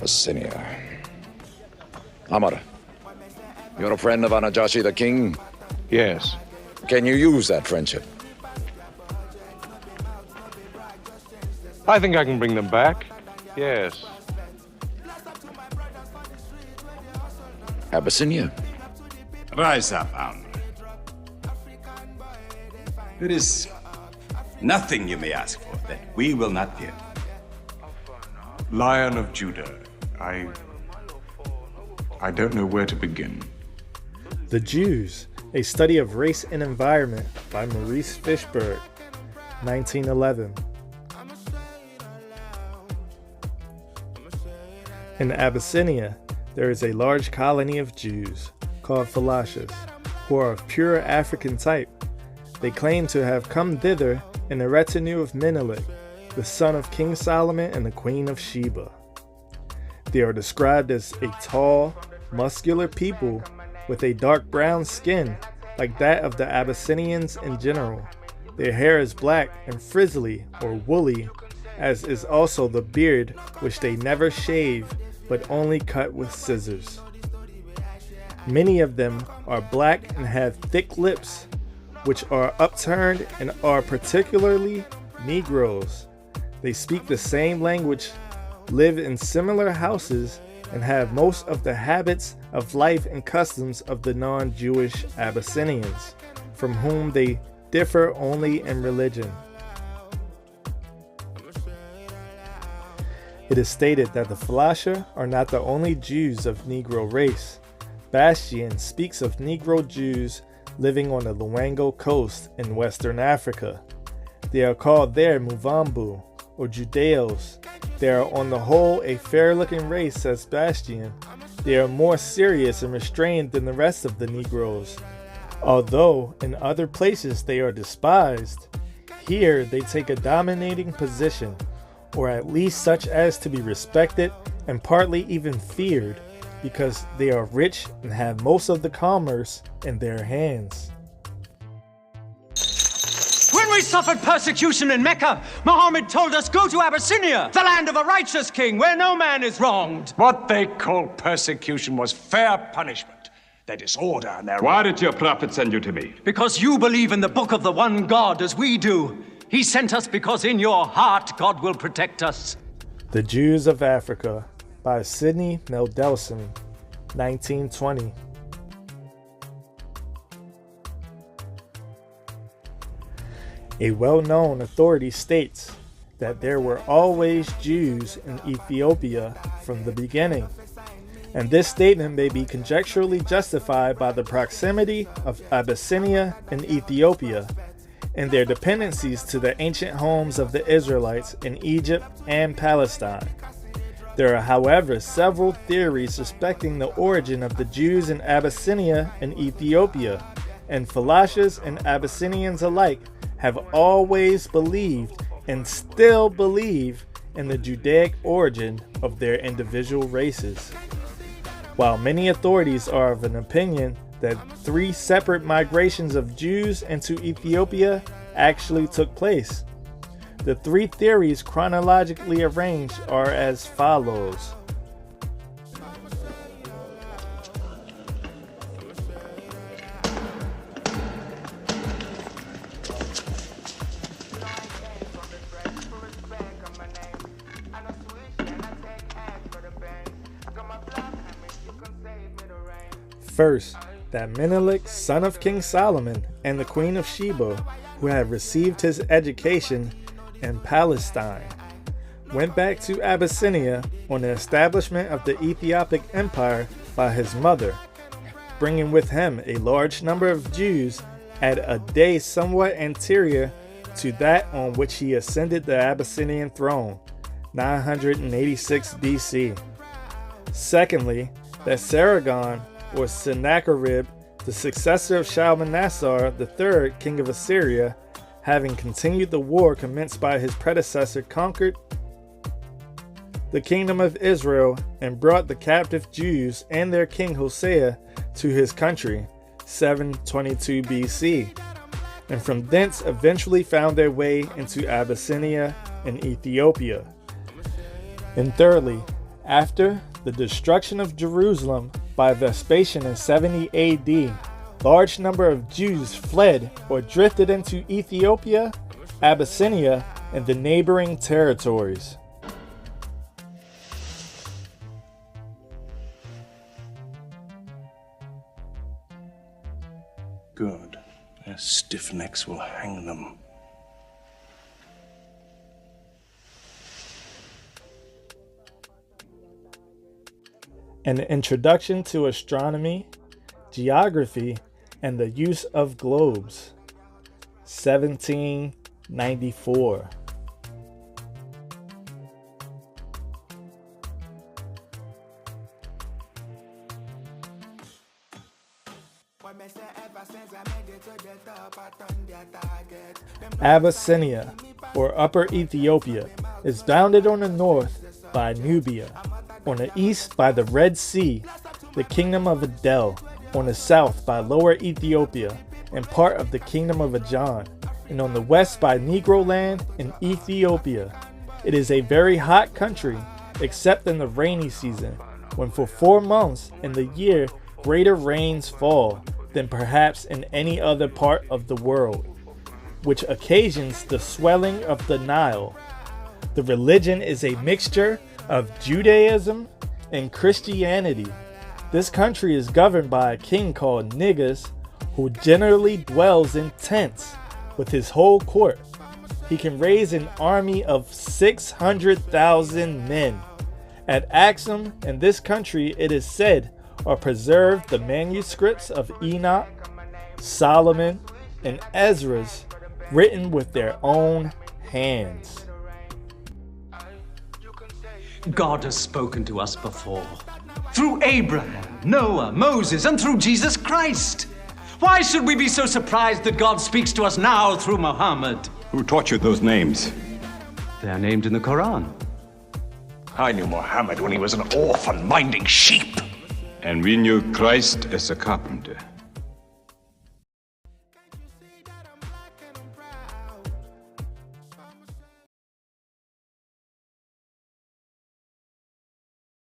Abyssinia. Amar, you're a friend of Anajashi the king? Yes. Can you use that friendship? I think I can bring them back. Yes. Abyssinia. Rise up, Amr. There is nothing you may ask for that we will not give. Lion of Judah, I don't know where to begin. The Jews, a study of race and environment by Maurice Fishberg, 1911. In Abyssinia, there is a large colony of Jews, called Falashas, who are of pure African type. They claim to have come thither in the retinue of Menelik, the son of King Solomon and the Queen of Sheba. They are described as a tall, muscular people with a dark brown skin like that of the Abyssinians in general. Their hair is black and frizzly or woolly, as is also the beard, which they never shave but only cut with scissors. Many of them are black and have thick lips, which are upturned and are particularly Negroes. They speak the same language, live in similar houses, and have most of the habits of life and customs of the non-Jewish Abyssinians, from whom they differ only in religion. It is stated that the Falasha are not the only Jews of Negro race. Bastian speaks of Negro Jews living on the Luango coast in Western Africa. They are called there Muvambu, or Judeos. They are on the whole a fair-looking race, says Bastian. They are more serious and restrained than the rest of the Negroes. Although in other places they are despised, here they take a dominating position, or at least such as to be respected and partly even feared, because they are rich and have most of the commerce in their hands. When we suffered persecution in Mecca, Muhammad told us, go to Abyssinia, the land of a righteous king, where no man is wronged. What they called persecution was fair punishment. Their disorder and their... Why did your prophet send you to me? Because you believe in the book of the one God as we do. He sent us because in your heart God will protect us. The Jews of Africa by Sidney Meldelson, 1920. A well-known authority states that there were always Jews in Ethiopia from the beginning, and this statement may be conjecturally justified by the proximity of Abyssinia and Ethiopia, and their dependencies to the ancient homes of the Israelites in Egypt and Palestine. There are, however, several theories respecting the origin of the Jews in Abyssinia and Ethiopia, and Falashas and Abyssinians alike have always believed and still believe in the Judaic origin of their individual races. While many authorities are of an opinion that 3 separate migrations of Jews into Ethiopia actually took place, the 3 theories chronologically arranged are as follows. First, that Menelik, son of King Solomon, and the Queen of Sheba, who had received his education in Palestine, went back to Abyssinia on the establishment of the Ethiopic Empire by his mother, bringing with him a large number of Jews at a day somewhat anterior to that on which he ascended the Abyssinian throne, 986 BC. Secondly, that Sargon, or Sennacherib, the successor of Shalmaneser III, king of Assyria, having continued the war commenced by his predecessor, conquered the kingdom of Israel and brought the captive Jews and their king Hosea to his country, 722 BC, and from thence eventually found their way into Abyssinia and Ethiopia. And thirdly, After the destruction of Jerusalem by Vespasian in 70 AD, large number of Jews fled or drifted into Ethiopia, Abyssinia, and the neighboring territories. Good. Their stiff necks will hang them. An introduction to astronomy, geography, and the use of globes. 1794. Abyssinia, or Upper Ethiopia, is bounded on the north by Nubia, on the east by the Red Sea, the Kingdom of Adel, on the south by Lower Ethiopia and part of the Kingdom of Ajan, and on the west by Negro land in Ethiopia. It is a very hot country, except in the rainy season, when for 4 months in the year greater rains fall than perhaps in any other part of the world, which occasions the swelling of the Nile. The religion is a mixture of Judaism and Christianity. This country is governed by a king called Negus, who generally dwells in tents with his whole court. He can raise an army of 600,000 men. At Axum, in this country, it is said, are preserved the manuscripts of Enoch, Solomon, and Ezra's, written with their own hands. God has spoken to us before. Through Abraham, Noah, Moses, and through Jesus Christ. Why should we be so surprised that God speaks to us now through Muhammad? Who taught you those names? They are named in the Quran. I knew Muhammad when he was an orphan minding sheep. And we knew Christ as a carpenter.